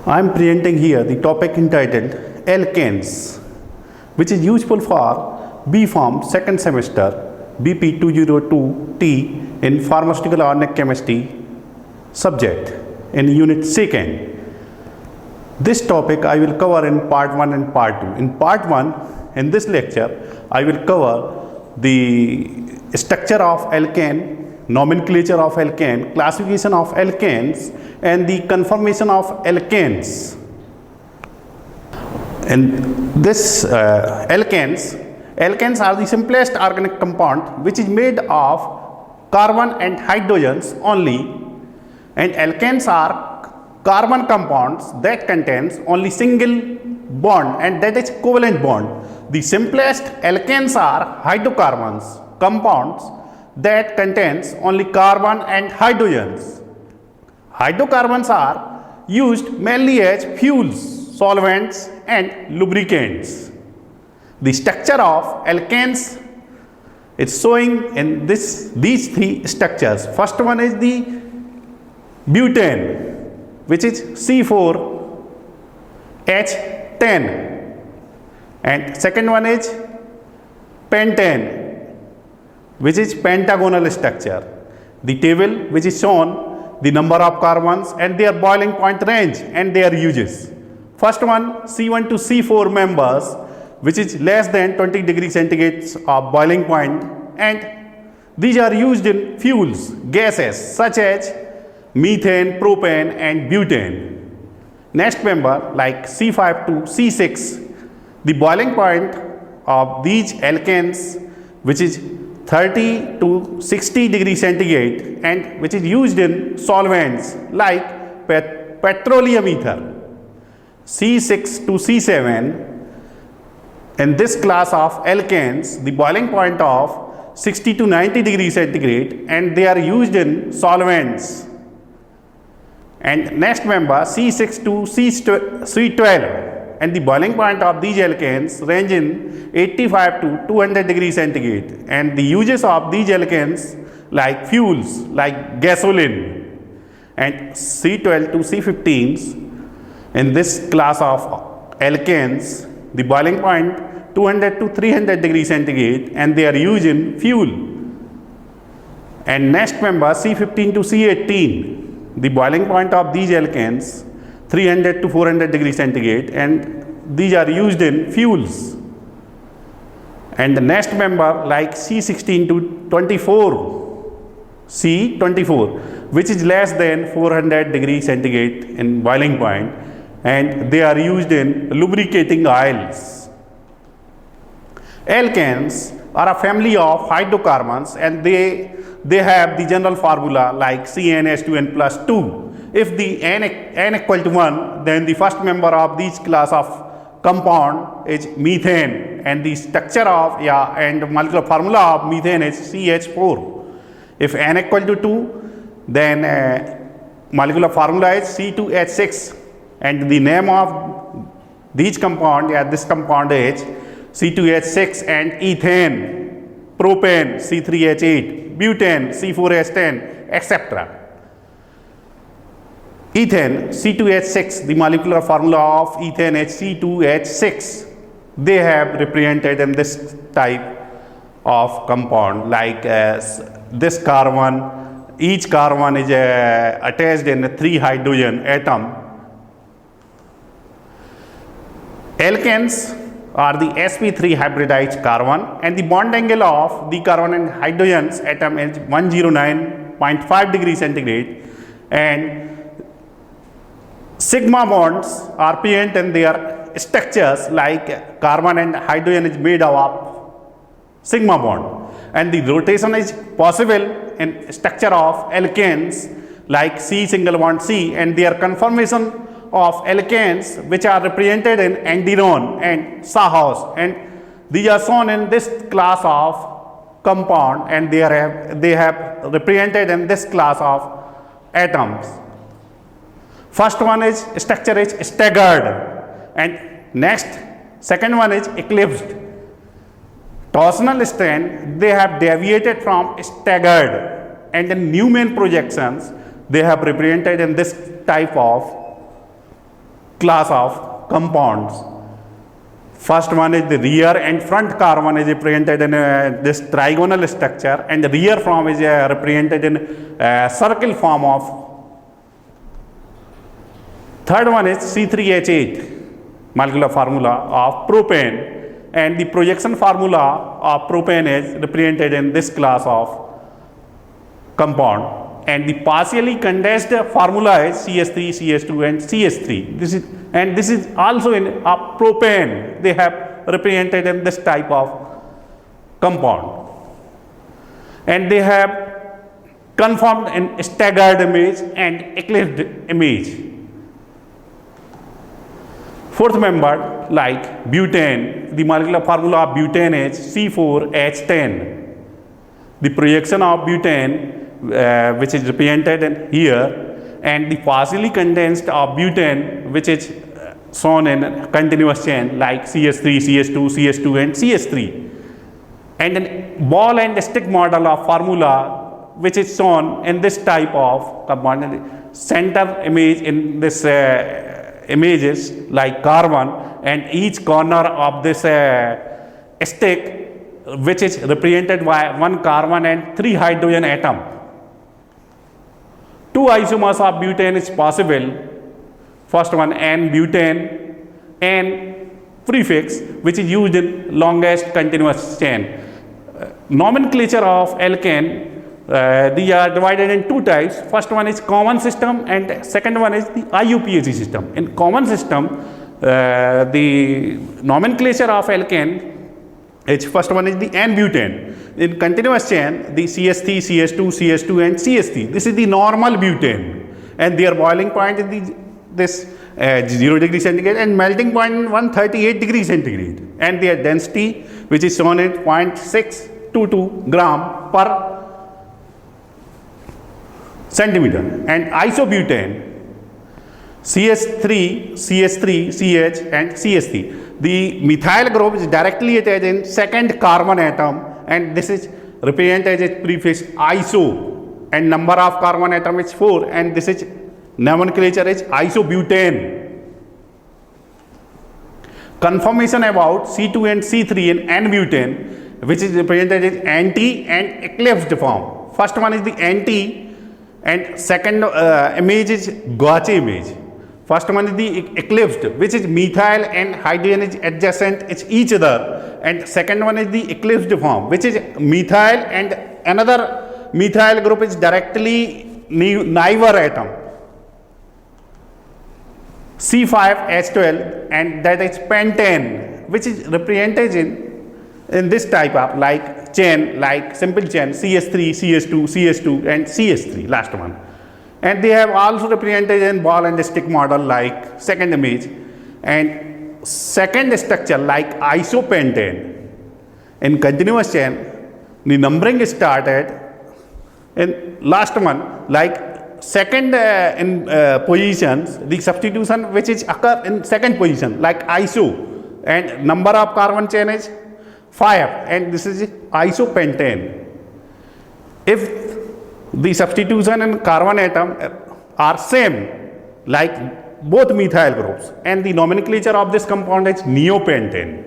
I am presenting here the topic entitled Alkanes, which is useful for B Pharm second semester BP 202T in Pharmaceutical Organic Chemistry subject in unit 2nd. This topic I will cover in part 1 and part 2. In part 1, in this lecture, I will cover the structure of alkane, nomenclature of alkane, classification of alkanes, and the conformation of alkanes. In this alkanes are the simplest organic compound which is made of carbon and hydrogens only, and alkanes are carbon compounds that contains only single bond, and that is covalent bond. The simplest alkanes are hydrocarbons, compounds that contains only carbon and hydrogens. Hydrocarbons are used mainly as fuels, solvents and lubricants. The structure of alkanes is showing in these three structures. First one is the butane, which is C4H10, and second one is pentane, which is pentagonal structure. The table which is shown the number of carbons and their boiling point range and their uses. First one, C1 to C4 members, which is less than 20 degrees centigrade of boiling point, and these are used in fuels, gases such as methane, propane and butane. Next member like C5 to C6, the boiling point of these alkanes, which is 30 to 60 degrees centigrade, and which is used in solvents like petroleum ether. C6 to C7, in this class of alkanes, the boiling point of 60 to 90 degrees centigrade, and they are used in solvents. And next member C6 to C12, and the boiling point of these alkanes range in 85 to 200 degrees centigrade, and the uses of these alkanes like fuels like gasoline. And C12 to C15s, in this class of alkanes, the boiling point 200 to 300 degrees centigrade, and they are used in fuel. And next member C15 to C18, the boiling point of these alkanes 300 to 400 degrees centigrade, and these are used in fuels. And the next member like C16 to 24, C24, which is less than 400 degrees centigrade in boiling point, and they are used in lubricating oils. Alkanes are a family of hydrocarbons, and they have the general formula like CnH2n plus 2. If the n equal to 1, then the first member of this class of compound is methane, and the structure of and molecular formula of methane is CH4. If n equal to 2, then molecular formula is C2H6, and the name of these compound, this compound is C2H6, and ethane, propane C3H8, butane C4H10, etc. Ethane C2H6, the molecular formula of ethane is C2H6. They have represented in this type of compound like this carbon. Each carbon is attached in a 3 hydrogen atom. Alkanes are the sp3 hybridized carbon, and the bond angle of the carbon and hydrogens atom is 109.5 degrees centigrade, and sigma bonds are present in their structures like carbon and hydrogen is made of sigma bond, and the rotation is possible in structure of alkanes like C single bond C, and their conformation of alkanes which are represented in andiron and Sahos, and these are shown in this class of compound, and they have represented in this class of atoms. First one is structure is staggered, and second one is eclipsed. Torsional strain, they have deviated from staggered, and in Newman projections they have represented in this type of class of compounds. First one is the rear and front carbon is represented in this trigonal structure, and the rear form is represented in circle form of. Third one is C3H8 molecular formula of propane, and the projection formula of propane is represented in this class of compound, and the partially condensed formula is CH3, CH2 and CH3. This is also in propane. They have represented in this type of compound, and they have conformed in staggered image and eclipsed image. Fourth member, like butane, the molecular formula of butane is C4H10. The projection of butane which is represented in here, and the partially condensed of butane which is shown in continuous chain like CH3, CH2, CH2 and CH3, and an ball and stick model of formula which is shown in this type of compound. Center image in this images like carbon, and each corner of this stick which is represented by one carbon and 3 hydrogen atom. 2 isomers of butane is possible. First one N-butane, N prefix which is used in longest continuous chain. Nomenclature of alkane, they are divided in 2 types. First one is common system and second one is the IUPAC system. In common system, the nomenclature of alkane, first one is the N-butane. In continuous chain, the CH3, CH2, CH2 and CH3. This is the normal butane, and their boiling point is this 0 degree centigrade and melting point 138 degree centigrade, and their density which is shown at 0.622 gram per centimeter. And isobutane, CH3, CH3, CH and CH3. The methyl group is directly attached in second carbon atom, and this is represented as prefix iso, and number of carbon atom is 4, and this is nomenclature is isobutane. Confirmation about C2 and C3 in N-butane, which is represented as anti and eclipsed form. First one is the anti, and second image is Gauche image. First one is the eclipsed, which is methyl and hydrogen is adjacent each other, and second one is the eclipsed form, which is methyl and another methyl group is directly neighbor atom, C5H12, and that is pentane, which is represented in this type of like chain, like simple chain CH3, CH2, CH2 and CH3 last one. And they have also represented in ball and stick model like second image, and second structure like isopentane. In continuous chain, the numbering is started in last one like second in positions, the substitution which is occur in second position like iso, and number of carbon chain is 5, and this is isopentane. If the substitution in carbon atom are same like both methyl groups, and the nomenclature of this compound is neopentane.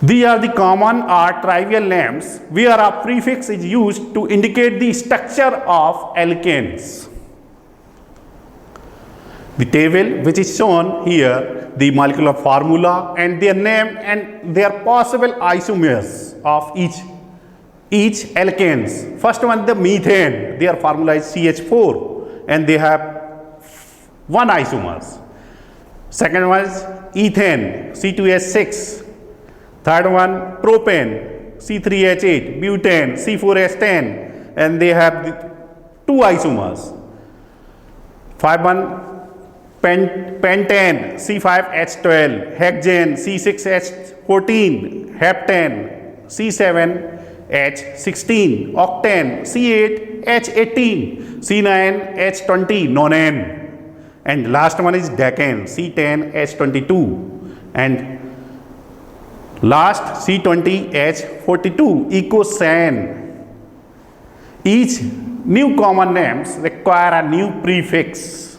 These are the common or trivial names where a prefix is used to indicate the structure of alkanes. The table which is shown here, the molecular formula and their name and their possible isomers of each alkanes. First one, the methane, their formula is CH4, and they have 1 isomers. Second one is ethane, C2H6. Third one, propane, C3H8, butane, C4H10, and they have 2 isomers. 5-1, pentane, C5H12, hexane, C6H14, heptane, C7H16, octane, C8H18, C9H20, nonane, and last one is decane, C10H22, and last C20H42, ecocyan. Each new common names require a new prefix.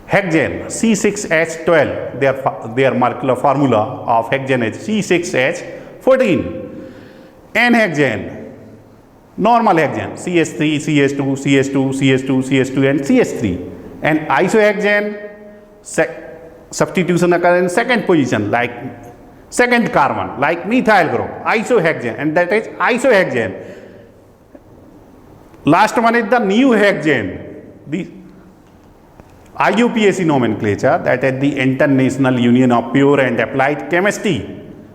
Hexane C6H12, their molecular formula of hexane is C6H14. N-hexane, normal hexane CH3, CH2, CH2, CH2, CH2 and CH3. And isohexane, substitution occurs in second position, like second carbon, like methyl group, isohexane, and that is isohexane. Last one is the new hexane, the IUPAC nomenclature, that is the International Union of Pure and Applied Chemistry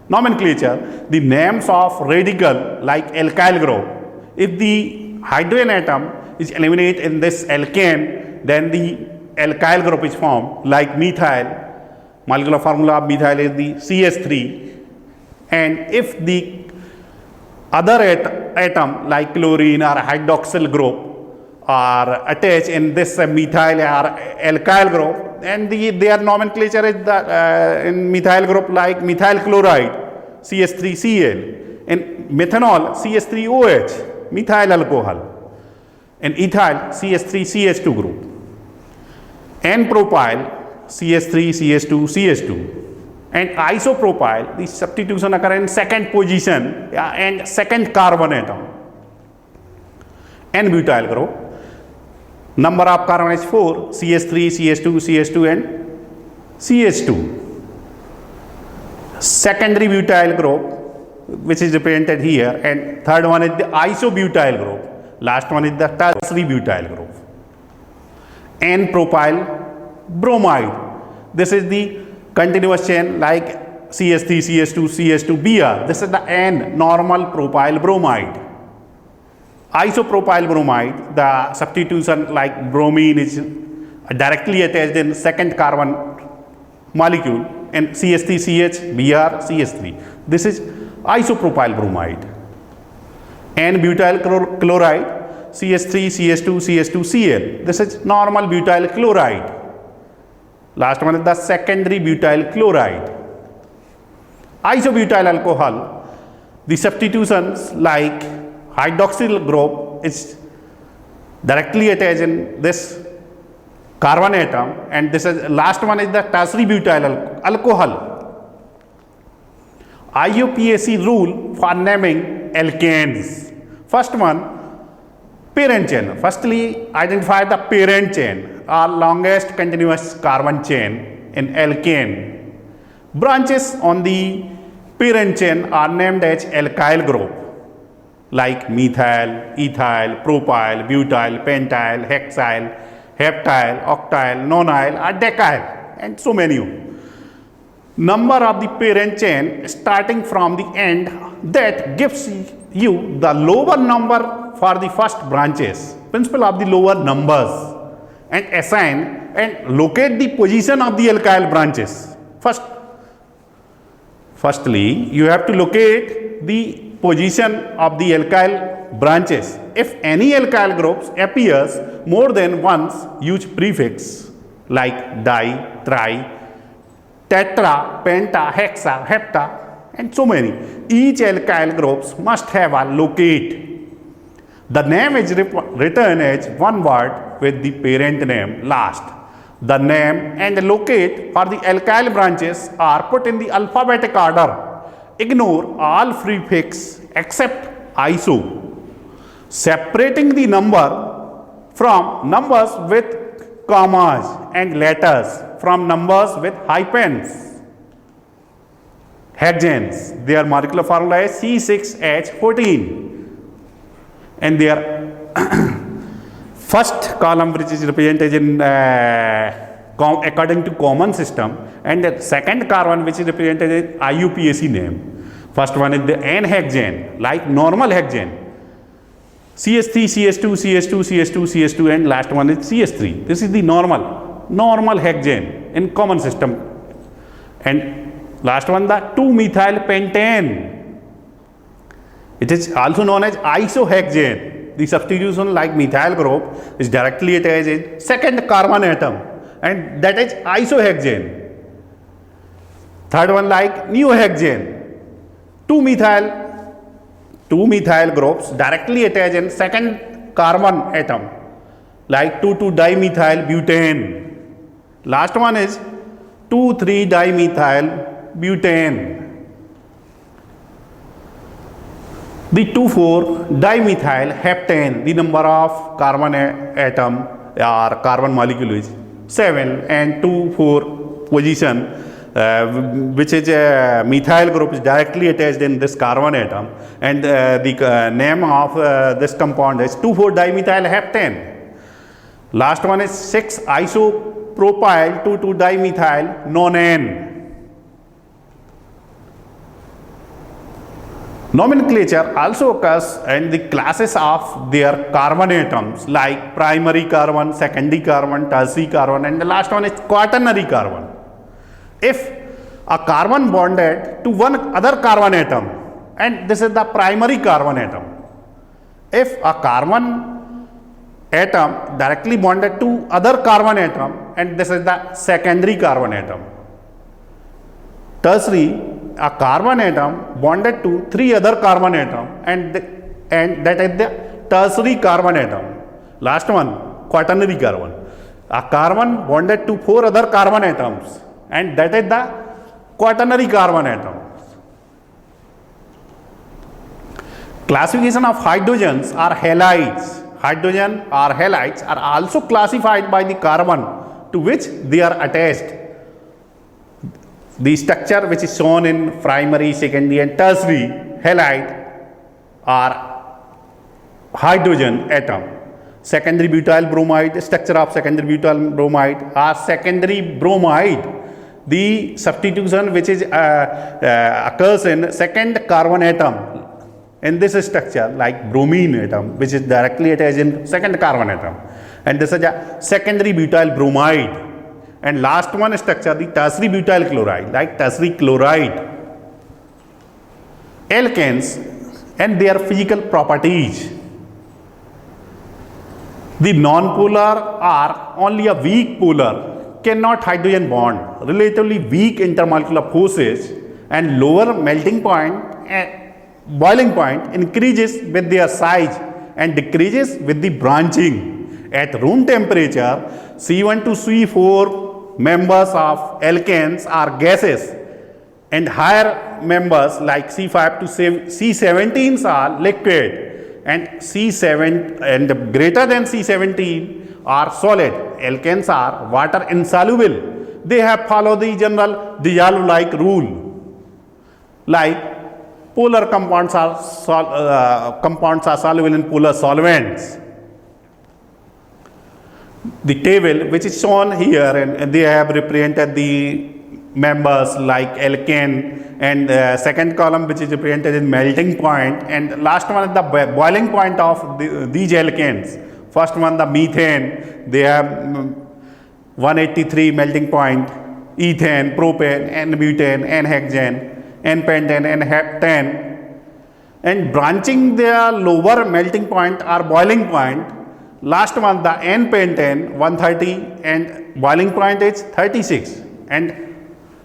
nomenclature. The names of radical like alkyl group, if the hydrogen atom is eliminated in this alkane, then the alkyl group is formed, like methyl. Molecular formula of methyl is the CH3. And if the other atom like chlorine or hydroxyl group are attached in this methyl or alkyl group, and their nomenclature is in methyl group like methyl chloride CH3Cl, in methanol CH3OH, methyl alcohol, in ethyl CH3CH2 group, N propyl CH3CH2CH2, and isopropyl, the substitution occur in second position and second carbon atom. N butyl group, number of carbon is 4, CH3, CH2, CH2 and CH2. Secondary butyl group, which is represented here, and third one is the isobutyl group. Last one is the tertiary butyl group. N propyl bromide, this is the continuous chain like CH3, CH2, CH2, Br. This is the N normal propyl bromide. Isopropyl bromide, the substitution like bromine is directly attached in second carbon molecule, and CH3CH, Br, CH3. This is isopropyl bromide. N-butyl chloride, CH3, CH2, CH2Cl. This is normal butyl chloride. Last one is the secondary butyl chloride. Isobutyl alcohol, the substitutions like hydroxyl group is directly attached in this carbon atom, and this is last one is the tertiary butyl alcohol. IUPAC rule for naming alkanes. First one, parent chain. Firstly, identify the parent chain or longest continuous carbon chain in alkane. Branches on the parent chain are named as alkyl group, like methyl, ethyl, propyl, butyl, pentyl, hexyl, heptyl, octyl, nonyl or decyl, and so many. Number of the parent chain starting from the end, that gives you the lower number for the first branches, principle of the lower numbers, and assign and locate the position of the alkyl branches. Firstly, you have to locate the position of the alkyl branches. If any alkyl groups appears more than once, use prefix like di, tri, tetra, penta, hexa, hepta, and so many. Each alkyl groups must have a locate. The name is written as one word with the parent name last. The name and the locate for the alkyl branches are put in the alphabetic order. Ignore all prefix except iso, separating the number from numbers with commas and letters from numbers with hyphens. Hexanes, their molecular formula is C6H14, and their first column, which is represented in according to common system, and the second carbon, which is represented in IUPAC name. First one is the N-hexane, like normal hexane, CH3, CH2, CH2, CH2, CH2, and last one is CH3. This is the normal hexane in common system. And last one, the 2-methyl pentane. It is also known as isohexane. The substitution like methyl group is directly attached in second carbon atom, and that is isohexane. Third one like neohexane. 2-methyl groups directly attached in second carbon atom, like 2,2-dimethyl butane. Last one is 2,3-dimethyl butane. The 2,4-dimethyl heptane, the number of carbon atom or carbon molecule is 7, and 2,4 position, which is a methyl group is directly attached in this carbon atom, and the name of this compound is 2,4-dimethyl heptane. Last one is 6-isopropyl 2,2-dimethyl nonane. Nomenclature also occurs in the classes of their carbon atoms like primary carbon, secondary carbon, tertiary carbon, and the last one is quaternary carbon. If a carbon bonded to one other carbon atom, and this is the primary carbon atom. If a carbon atom directly bonded to other carbon atom, and this is the secondary carbon atom. Tertiary, a carbon atom bonded to 3 other carbon atom, and that is the tertiary carbon atom. Last one, quaternary carbon, a carbon bonded to 4 other carbon atoms, and that is the quaternary carbon atom. Classification of hydrogens or halides. Hydrogen or halides are also classified by the carbon to which they are attached. The structure which is shown in primary, secondary, and tertiary halide are hydrogen atom. Secondary butyl bromide, structure of secondary butyl bromide are secondary bromide. The substitution which is occurs in second carbon atom in this structure, like bromine atom, which is directly attached in second carbon atom, and this is a secondary butyl bromide. And last one structure, the tertiary butyl chloride, like tertiary chloride. Alkanes and their physical properties. The non-polar are only a weak polar, cannot hydrogen bond, relatively weak intermolecular forces, and lower melting point and boiling point increases with their size and decreases with the branching. At room temperature, C1 to C4 members of alkanes are gases, and higher members like C5 to C17s are liquid, and C7 and greater than C17 are solid. Alkanes are water insoluble. They have followed the general dissolve like rule. Like polar compounds are soluble in polar solvents. The table which is shown here, and they have represented the members like alkane, and second column which is represented in melting point, and last one is the boiling point of these alkanes. First one, the methane, they have 183 melting point, ethane, propane, N-butane, N-hexane, N-pentane, N-heptane, and branching their lower melting point or boiling point. Last one, the N-pentane 130, and boiling point is 36, and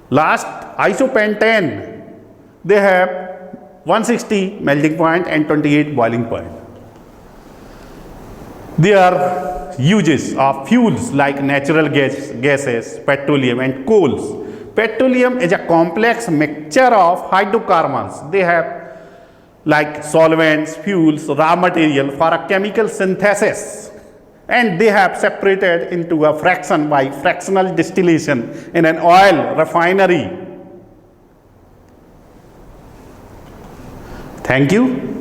last isopentane, they have 160 melting point and 28 boiling point. There are uses of fuels like natural gases, petroleum, and coals. Petroleum is a complex mixture of hydrocarbons. They have like solvents, fuels, raw material for a chemical synthesis, and they have separated into a fraction by fractional distillation in an oil refinery. Thank you.